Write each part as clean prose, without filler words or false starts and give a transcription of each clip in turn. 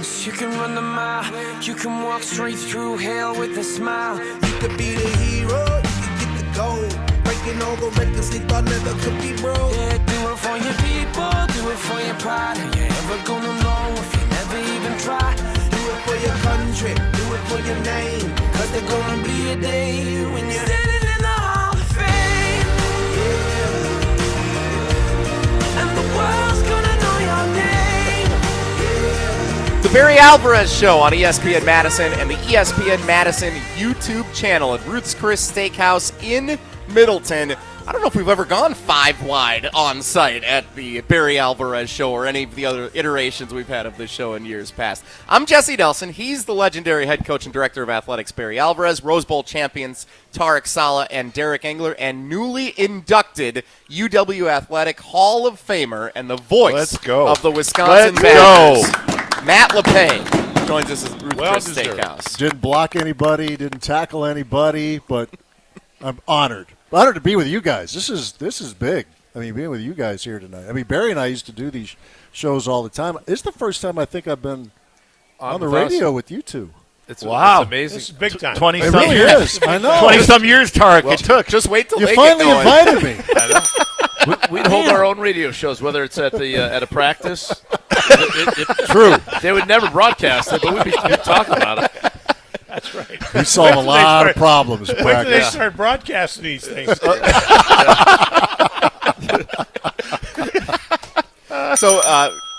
wings, you can run the mile. You can walk straight through hell with a smile. You could be the hero, you could get the gold. Breaking all the records they thought never could be broke. Yeah, do it for your people, do it for your pride. Are you ever gonna know if you never even try? Do it for your country, do it for your name. Cause there's gonna be a day when you're standing in the Hall of Fame. And the world's gonna know your name. The Barry Alvarez Show on ESPN Madison and the ESPN Madison YouTube channel at Ruth's Chris Steakhouse in Middleton. I don't know if we've ever gone 5 wide on site at the Barry Alvarez Show or any of the other iterations we've had of this show in years past. I'm Jesse Nelson. He's the legendary head coach and director of athletics, Barry Alvarez, Rose Bowl champions Tarek Saleh and Derek Engler, and newly inducted UW Athletic Hall of Famer and the voice of the Wisconsin Badgers, Matt Lepay, joins us at Ruth's Chris Steakhouse. Didn't block anybody, didn't tackle anybody, but I'm honored. Honored to be with you guys. This is big. I mean, being with you guys here tonight. I mean, Barry and I used to do these shows all the time. It's the first time I think I've been on the radio with you two. It's amazing. It's big time. 20 some really years. I know. 20 some years, Tarek. Well, it took. Just wait till you they finally get going. invited me. We'd hold our own radio shows, whether it's at the at a practice. True. They would never broadcast it, but we'd talk about it. That's right. We solve a lot of problems. Wait till they start broadcasting these things. So,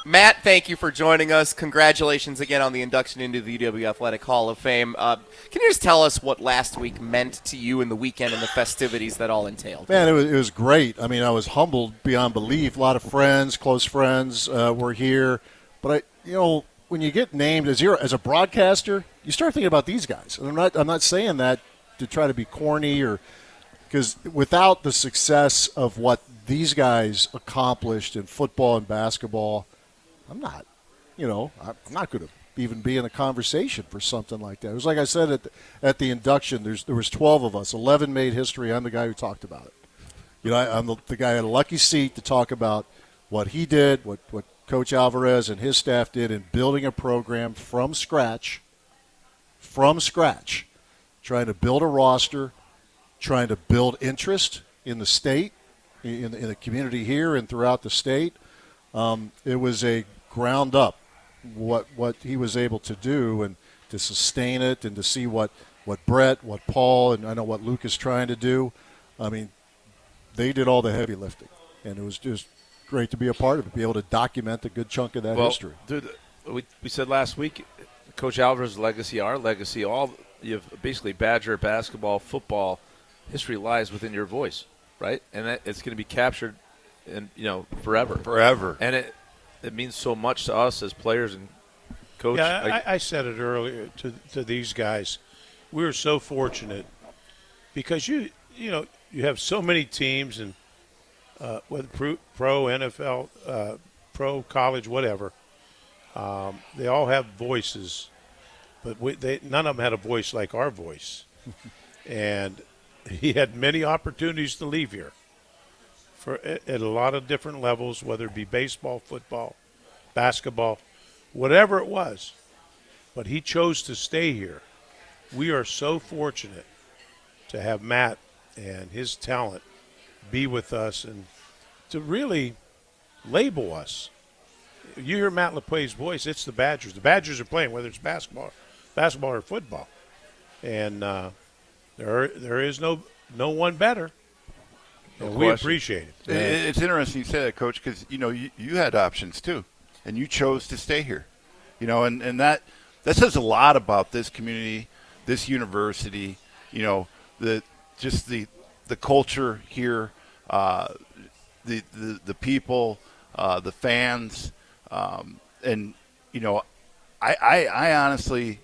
Matt, thank you for joining us. Congratulations again on the induction into the UW Athletic Hall of Fame. Can you just tell us what last week meant to you and the weekend and the festivities that all entailed? Man, it was great. I mean, I was humbled beyond belief. A lot of friends, close friends were here. But, when you get named as a broadcaster, you start thinking about these guys. And I'm not saying that to try to be corny or because without the success of what these guys accomplished in football and basketball, I'm not going to even be in a conversation for something like that. It was like I said at the induction. There was 12 of us. 11 made history. I'm the guy who talked about it. I'm the guy at a lucky seat to talk about what he did, what Coach Alvarez and his staff did in building a program from scratch, trying to build a roster, trying to build interest in the state, in the community here and throughout the state. It was a ground up what he was able to do and to sustain it and to see what Brett, what Paul, and I know what Luke is trying to do. I mean, they did all the heavy lifting, and it was just great to be a part of it, be able to document a good chunk of that history. Dude, we said last week, Coach Alvarez's legacy, our legacy, you have basically Badger basketball, football history lies within your voice, right? And it's going to be captured, forever. Forever. And it means so much to us as players and coach. Yeah, I said it earlier to these guys. We were so fortunate because you have so many teams and whether pro, NFL, pro, college, whatever. They all have voices, but none of them had a voice like our voice. And he had many opportunities to leave here at a lot of different levels, whether it be baseball, football, basketball, whatever it was. But he chose to stay here. We are so fortunate to have Matt and his talent be with us and to really label us. You hear Matt Lepay's voice, it's the Badgers. The Badgers are playing, whether it's basketball or football. And there is no one better. And we appreciate it. It's interesting you say that, Coach, because, you had options too, and you chose to stay here. And that says a lot about this community, this university, the culture here, the people, the fans, and I honestly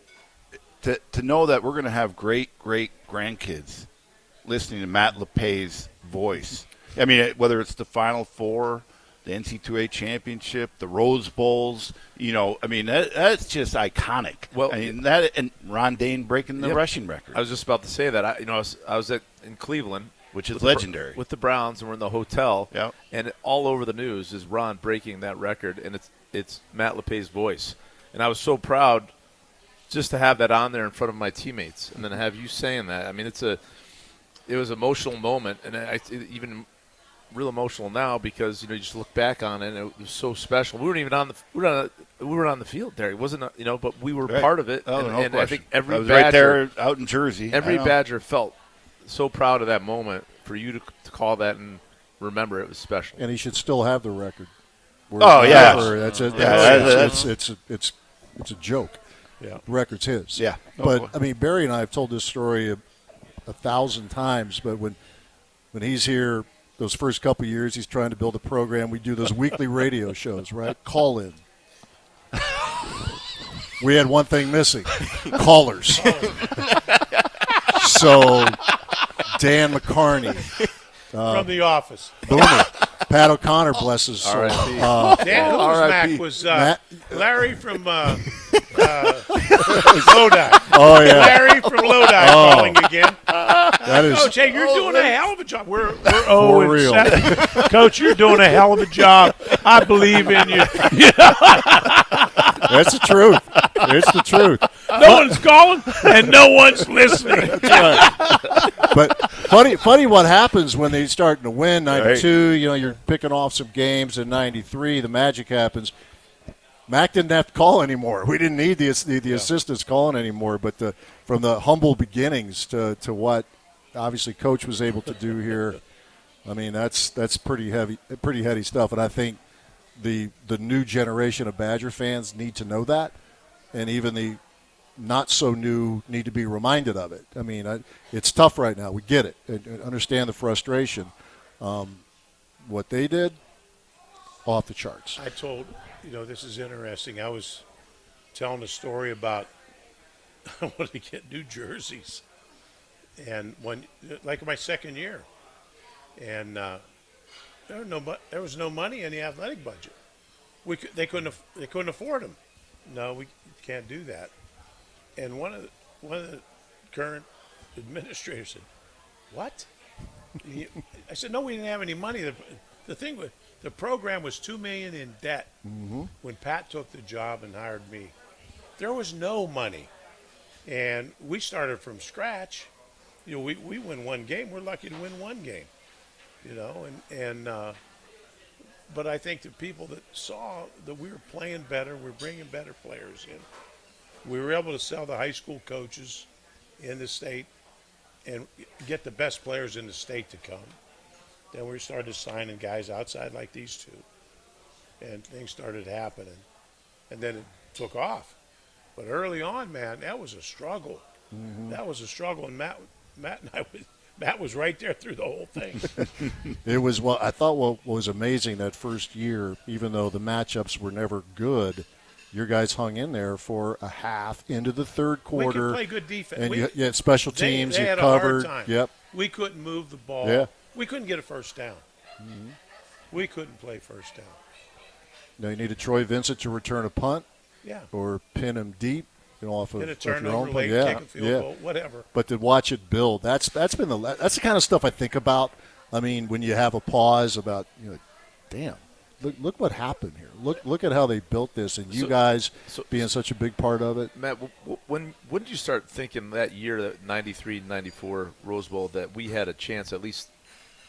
to know that we're going to have great grandkids listening to Matt Lepay's voice. I mean, whether it's the Final Four, the NC2A championship, the Rose Bowls, that's just iconic. Well, I mean, that and Ron Dane breaking the rushing record. I was just about to say that. I was in Cleveland, which is legendary, with the Browns, and we're in the hotel. Yep. And all over the news is Ron breaking that record, and it's Matt Lepay's voice. And I was so proud just to have that on there in front of my teammates, and then have you saying that. I mean, it was an emotional moment, and even real emotional now because you just look back on it and it was so special. We weren't even we were on the field there. It wasn't but we were part of it. Oh, and no I think every I was Badger right there out in Jersey. every Badger felt so proud of that moment. For you to call that and remember, it was special. And he should still have the record. Oh, yeah. It's a joke. Yeah. The record's his. Yeah. But I mean, Barry and I have told this story 1,000 times. But when he's here, those first couple of years, he's trying to build a program. We do those weekly radio shows, right? Call in. We had one thing missing: callers. So Dan McCarney from The Office. Boomer. Pat O'Connor, bless his soul. Dan, whose R.I.P. Mac was Matt? Larry from Lodi. Oh, yeah. Larry from Lodi calling again. That is Coach, hey, you're doing a hell of a job. We're for real. 0-7. Coach, you're doing a hell of a job. I believe in you. That's the truth. It's the truth. No one's calling and no one's listening. That's right. But funny what happens when they're starting to win. 92, you're picking off some games. In 93, the magic happens. Mac didn't have to call anymore. We didn't need the assistants calling anymore. But from the humble beginnings to what obviously Coach was able to do here, I mean that's pretty heady stuff. And I think the new generation of Badger fans need to know that, and even the not so new need to be reminded of it. I mean, it's tough right now. We get it. I understand the frustration. What they did, off the charts. I told, this is interesting. I was telling a story about I wanted to get new jerseys, and like my second year, and there was no money in the athletic budget. They couldn't afford them. No, we can't do that. And one of the current administrators said, "What?" I said, "No, we didn't have any money." The thing was, the program was $2 million in debt when Pat took the job and hired me. There was no money, and we started from scratch. We win one game. We're lucky to win one game. But I think the people that saw that we were playing better, we're bringing better players in. We were able to sell the high school coaches in the state and get the best players in the state to come. Then we started signing guys outside like these two, and things started happening. And then it took off. But early on, man, that was a struggle. That was a struggle, and Matt and I Matt was right there through the whole thing. It was I thought what was amazing that first year, even though the matchups were never good, your guys hung in there for a half into the third quarter. We could play good defense. And you had special teams. They you had covered. a hard time. Yep. We couldn't move the ball. Yeah. We couldn't get a first down. We couldn't play first down. Now you needed Troy Vincent to return a punt. Yeah. Or pin him deep. Off of Hit a your turnover own late, play. kick a field goal, whatever. But to watch it build, that's the kind of stuff I think about. I mean, when you have a pause about, damn, look what happened here. Look at how they built this, and you guys being such a big part of it. Matt, when did you start thinking that year, that 93, 94 Rose Bowl, that we had a chance at least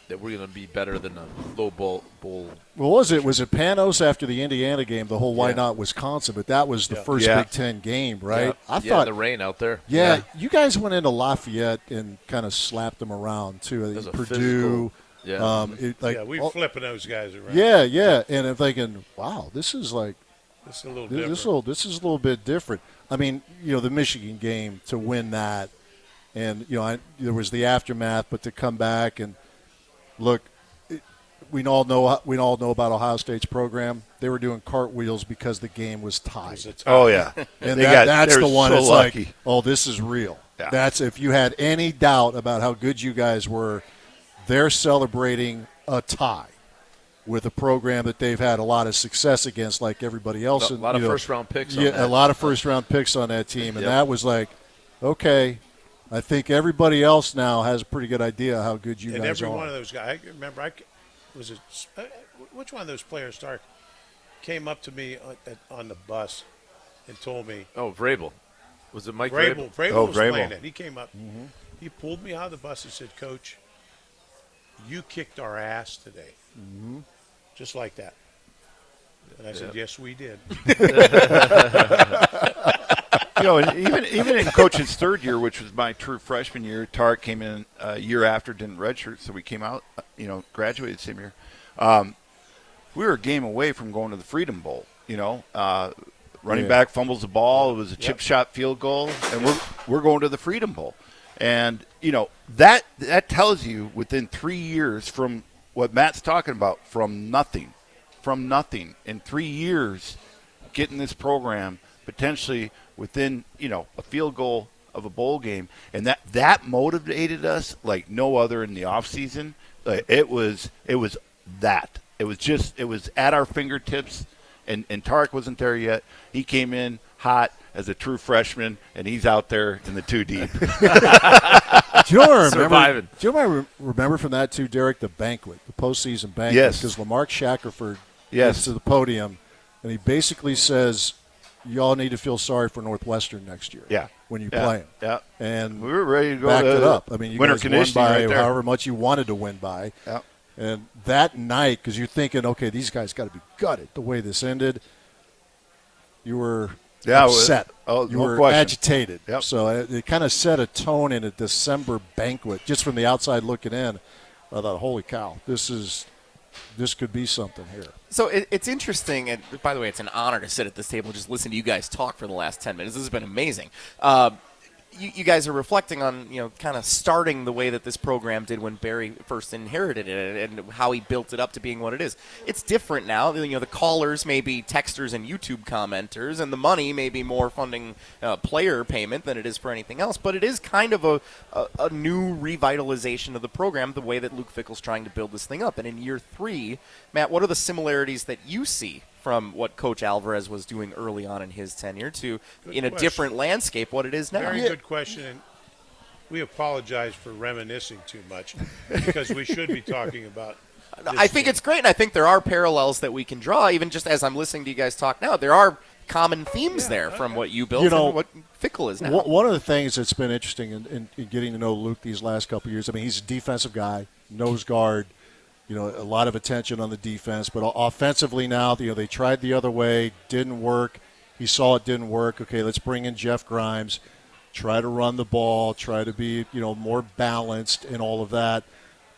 that we're going to be better than a low bowl? Well, was it Panos after the Indiana game, the whole why not Wisconsin? But that was the first Big Ten game, right? Yeah. I thought the rain out there. Yeah, you guys went into Lafayette and kind of slapped them around too. I think Purdue. We're flipping those guys around. Yeah, and I'm thinking, wow, this is like this is a little different. This is a little bit different. I mean, the Michigan game, to win that, and there was the aftermath, but to come back and look, we all know about Ohio State's program. They were doing cartwheels because the game was tied. Oh yeah, and that's the one. It's lucky. Like, oh, this is real. Yeah. That's if you had any doubt about how good you guys were, they're celebrating a tie with a program that they've had a lot of success against, like everybody else. A lot of first-round picks. A lot of first-round picks on that team, and that was like, okay. I think everybody else now has a pretty good idea how good you guys are. And every one of those guys, I remember, which one of those players came up to me on the bus and told me. Oh, Vrabel. Was it Mike Vrabel? Vrabel? Vrabel was Vrabel. playing it. He came up. He pulled me out of the bus and said, "Coach, you kicked our ass today." Just like that. And I said, "Yes, we did." And even in Coach's third year, which was my true freshman year, Tarek came in a year after, didn't redshirt, so we came out, graduated the same year. We were a game away from going to the Freedom Bowl. Running back fumbles the ball. It was a chip shot field goal, and we're going to the Freedom Bowl. And that tells you within 3 years from what Matt's talking about, from nothing in 3 years, getting this program potentially within a field goal of a bowl game, and that motivated us like no other in the off season. It was at our fingertips. And Tarek wasn't there yet. He came in hot as a true freshman, and he's out there in the 2 deep. Do you know what I remember? Surviving. Do you know what I remember from that too, Derek? The banquet, the postseason banquet. Yes. Because Lamarck Shackelford Yes. gets to the podium, and he basically says, "Y'all need to feel sorry for Northwestern next year." Yeah. When you Yeah. play them. Yeah. And We were ready to go backed to it up. I mean, you winter guys won conditioning by right there. however much you wanted to win by. Yeah. And that night, because you're thinking, okay, these guys got to be gutted the way this ended. You were upset. You no were question. agitated. Yep. So it kind of set a tone in a December banquet, just from the outside looking in. I thought, holy cow, this could be something here. So it's interesting, and by the way, it's an honor to sit at this table and just listen to you guys talk for the last 10 minutes. This has been amazing. You guys are reflecting on, kind of starting the way that this program did when Barry first inherited it and how he built it up to being what it is. It's different now. The callers may be texters and YouTube commenters, and the money may be more funding player payment than it is for anything else. But it is kind of a new revitalization of the program, the way that Luke Fickell's trying to build this thing up. And in year 3, Matt, what are the similarities that you see from what Coach Alvarez was doing early on in his tenure to, in a different landscape, what it is now? Very good question, and we apologize for reminiscing too much because we should be talking about this I think team. it's great, and I think there are parallels that we can draw, even just as I'm listening to you guys talk now. There are common themes there from what you built and what Fickell is now. One of the things that's been interesting in getting to know Luke these last couple of years, I mean, he's a defensive guy, nose guard, a lot of attention on the defense. But offensively now, they tried the other way, didn't work. He saw it didn't work. Okay, let's bring in Jeff Grimes, try to run the ball, try to be, more balanced and all of that.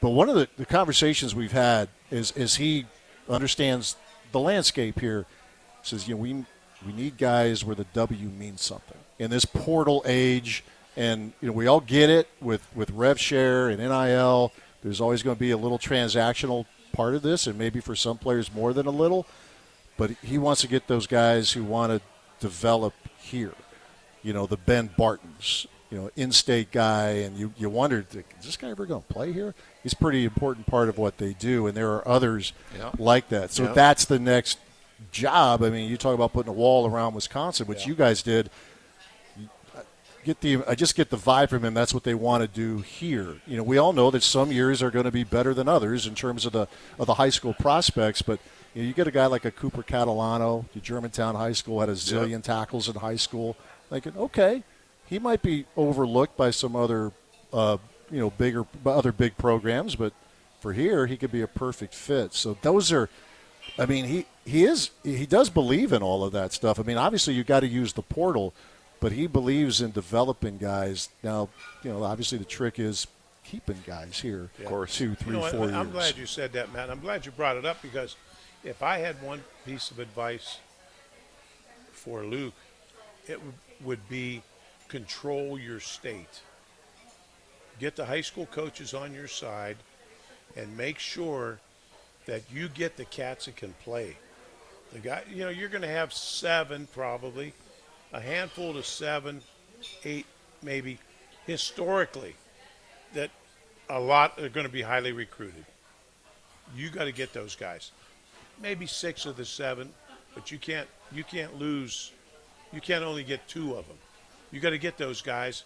But one of the conversations we've had is he understands the landscape here. He says, we need guys where the W means something. In this portal age, and, we all get it with rev share and NIL. There's always going to be a little transactional part of this, and maybe for some players more than a little. But he wants to get those guys who want to develop here. The Ben Bartons, in-state guy, and you wondered, is this guy ever going to play here? He's a pretty important part of what they do, and there are others like that. So that's the next job. I mean, you talk about putting a wall around Wisconsin, which you guys did. I just get the vibe from him. That's what they want to do here. We all know that some years are going to be better than others in terms of the high school prospects. But you get a guy like a Cooper Catalano, the Germantown High School, had a zillion tackles in high school. Thinking, okay, he might be overlooked by some other, other big programs. But for here, he could be a perfect fit. So those are. I mean, he does believe in all of that stuff. I mean, obviously you got to use the portal. But he believes in developing guys. Now, obviously the trick is keeping guys here for 2, 3, 4 years. I'm glad you said that, Matt. I'm glad you brought it up because if I had one piece of advice for Luke, it would be control your state. Get the high school coaches on your side and make sure that you get the cats that can play. The guy, you're going to have 7 probably. A handful to 7, 8 maybe, historically, that a lot are going to be highly recruited. You got to get those guys. Maybe 6 of the 7, but you can't lose. You can't only get 2 of them. You got to get those guys,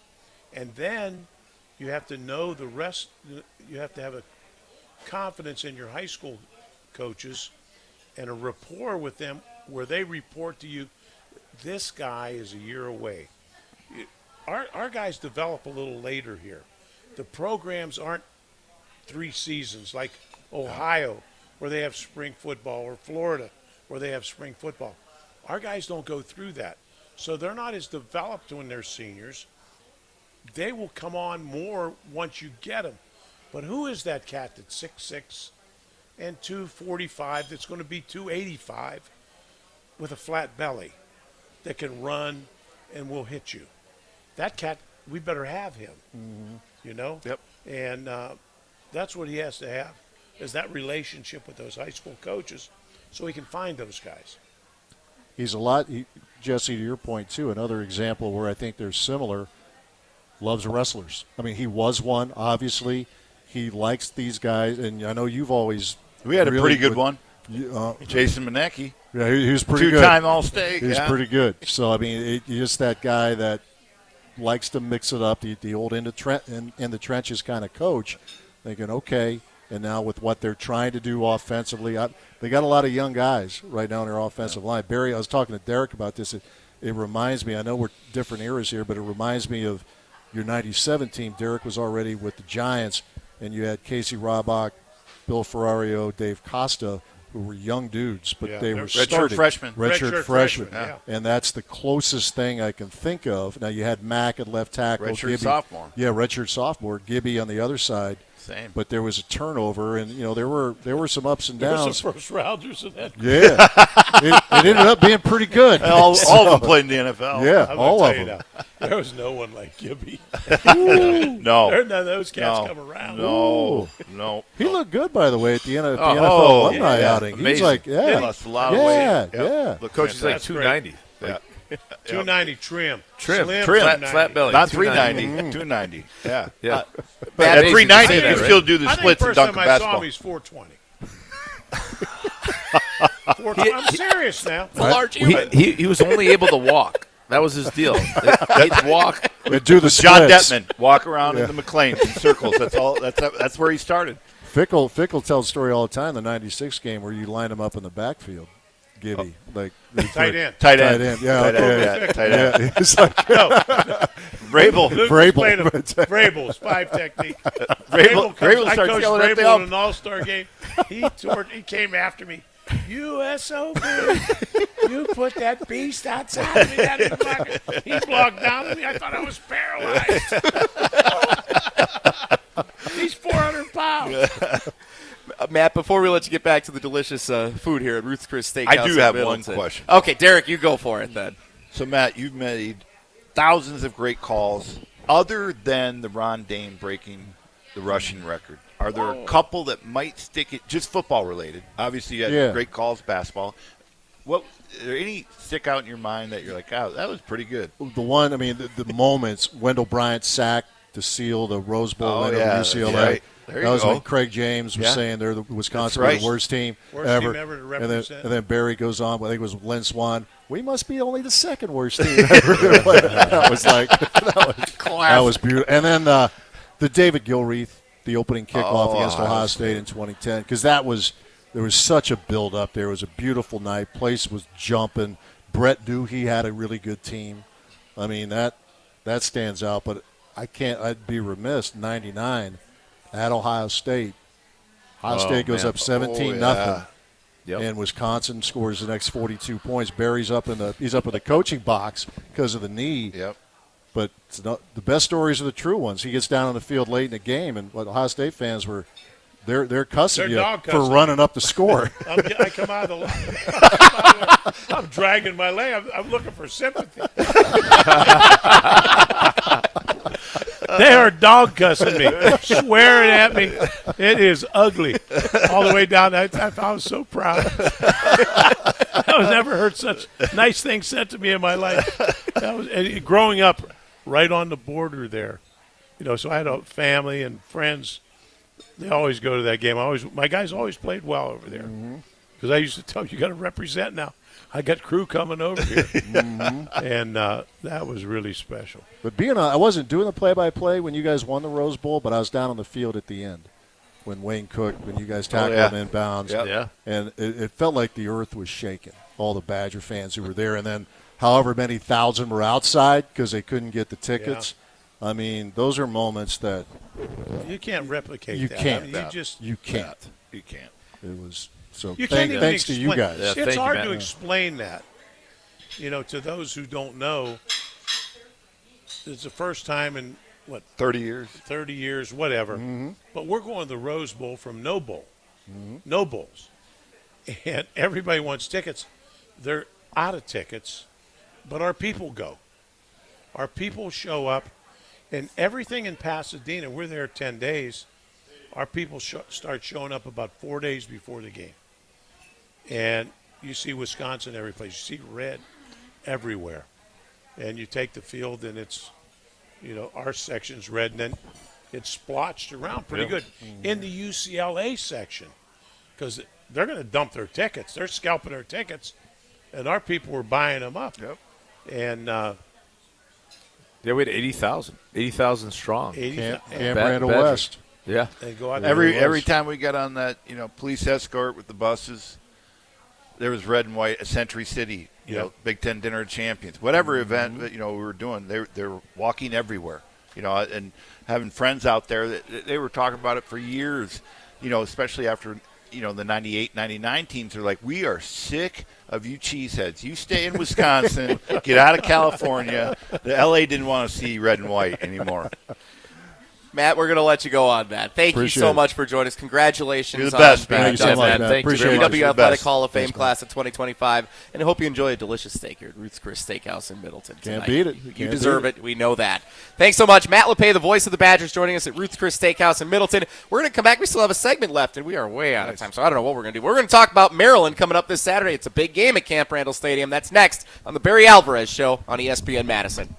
and then you have to know the rest. You have to have a confidence in your high school coaches and a rapport with them where they report to you. this guy is a year away. Our guys develop a little later here. The programs aren't 3 seasons like Ohio, where they have spring football, or Florida, where they have spring football. Our guys don't go through that. So they're not as developed when they're seniors. They will come on more once you get them. But who is that cat that's 6'6" and 245 that's going to be 285 with a flat belly that can run and will hit you? That cat, we better have him, you know? Yep. And that's what he has to have, is that relationship with those high school coaches so he can find those guys. He's a lot, Jesse, to your point, too, another example where I think they're similar, loves wrestlers. I mean, he was one, obviously. He likes these guys, and I know you've always We had a really pretty good one. Jason Manecki. Yeah, he was pretty good. 2-time All-State. He was pretty good. So, I mean, just that guy that likes to mix it up, the old in the trenches kind of coach, thinking, okay, and now with what they're trying to do offensively, they got a lot of young guys right now in their offensive line. Barry, I was talking to Derek about this. It reminds me, I know we're different eras here, but it reminds me of your 97 team. Derek was already with the Giants, and you had Casey Robach, Bill Ferrario, Dave Costa, who were young dudes, but they were starting. Redshirt freshmen. Yeah. And that's the closest thing I can think of. Now, you had Mack at left tackle. Redshirt sophomore. Yeah, redshirt sophomore. Gibby on the other side. Same. But there was a turnover, and, there were some ups and There were downs. some first-rounders in that group. Yeah. it ended up being pretty good. All of them played in the NFL. Yeah, I'm all gonna of tell them. you now, there was no one like Gibby. No. None of those cats come around. No. He looked good, by the way, at the NFL alumni outing. He was Amazing. like, He yeah. lost a lot of weight. Yeah. The coach is like That's 290. Yeah. 290 trim. Trim. Slim Flat belly. Not 290. 390. 290. Yeah. Yeah. But at Amazing 390, to say you that, can right? still do the I think splits and first dunk time a I saw him, basketball. he's 420. I'm serious now. He was only able to walk. That was his deal. He'd walk. And do the John splits. Detman, walk around in the McLean in circles. That's all. That's where he started. Fickle tells a story all the time, the 96 game, where you line him up in the backfield. Gibby. Like Tight end. Tight Tight end. end. Yeah, Tight okay. end. Tight end. Yeah, it's like Vrabel. Luke Vrabel. played him. Vrabel's 5 technique. Vrabel I starts coached yelling at the Vrabel in an all-star game. He came after me. USOB, you put that beast outside of me. That motherfucker. He blocked down at me. I thought I was paralyzed. He's 400 pounds. Matt, before we let you get back to the delicious food here at Ruth's Chris Steakhouse, I do in have one Middleton. question. Okay, Derek, you go for it then. So, Matt, you've made thousands of great calls. Other than the Ron Dane breaking the rushing record, are there a couple that might stick it, just football related? Obviously, you had great calls, basketball. Are there any stick out in your mind that you're like, oh, that was pretty good? the one, I mean, the moments, Wendell Bryant sacked to seal the Rose Bowl win over UCLA. Right. There That you was go. when Craig James was saying they're the Wisconsin That's right. the worst team Worst ever. team ever to and represent. then Barry goes on, I think it was Lynn Swan. We must be only the second worst team ever. That was like that was beautiful. And then the David Gilreath, the opening kickoff against Ohio State in 2010, because there was such a build up there. It was a beautiful night. Place was jumping. Brett knew he had a really good team. I mean that stands out. But I'd be remiss. 99 at Ohio State. Ohio State goes up 17-0. Yep. And Wisconsin scores the next 42 points. Barry's up in the coaching box because of the knee. Yep. But it's not, the best stories are the true ones. He gets down on the field late in the game, and what Ohio State fans were, they're cussing They're you dog for cussing. running up the score. I come out of the line. I'm dragging my leg. I'm looking for sympathy. They are dog cussing me, swearing at me. It is ugly. All the way down. I was so proud. I've never heard such nice things said to me in my life. And growing up right on the border there, so I had a family and friends. They always go to that game. My guys always played well over there. Because I used to tell them, you got to represent now. I got crew coming over here. And that was really special. But I wasn't doing the play-by-play when you guys won the Rose Bowl, but I was down on the field at the end when Wayne Cook, when you guys tackled him inbounds. Yeah. And it felt like the earth was shaking, all the Badger fans who were there. And then however many thousand were outside because they couldn't get the tickets. I mean, those are moments that you can't replicate. You that. can't. I mean, you can't. You can't. It was so. You can't even thanks to explain. you guys. Yeah, It's thank you, hard Matt. to explain that. To those who don't know, it's the first time in 30 years. 30 years, whatever. But we're going to the Rose Bowl from no bowl, no bowls, and everybody wants tickets. They're out of tickets, but our people go. Our people show up, and everything in Pasadena. We're there 10 days. Our people start showing up about 4 days before the game, and you see Wisconsin every place. You see red everywhere, and you take the field, and it's our section's red, and then it's splotched around pretty good in the UCLA section because they're going to dump their tickets. They're scalping their tickets, and our people were buying them up. Yep. And Yeah, we had 80,000 strong. Camp Bad- Randall Badgers. West. Yeah. they go out Every time we got on that, police escort with the buses, there was red and white. Century City, Big Ten Dinner of Champions, whatever event we were doing, they were walking everywhere, and having friends out there that they were talking about it for years, especially after the 98, 99 teams are like, we are sick of you cheeseheads. You stay in Wisconsin, get out of California. The LA didn't want to see red and white anymore. Matt, we're going to let you go on that. Thank Appreciate you so it. much for joining us. Congratulations You're the best, on man. Thank you so being much, Matt. man. Thank you Appreciate very it. much. UW You're the Athletic best. Hall of Fame Thanks, man. class of 2025, and I hope you enjoy a delicious steak here at Ruth's Chris Steakhouse in Middleton tonight. Can't beat it. You Can't deserve beat it. We know that. Thanks so much. Matt Lepay, the voice of the Badgers, joining us at Ruth's Chris Steakhouse in Middleton. We're going to come back. We still have a segment left, and we are way out of time, so I don't know what we're going to do. We're going to talk about Maryland coming up this Saturday. It's a big game at Camp Randall Stadium. That's next on the Barry Alvarez Show on ESPN Madison.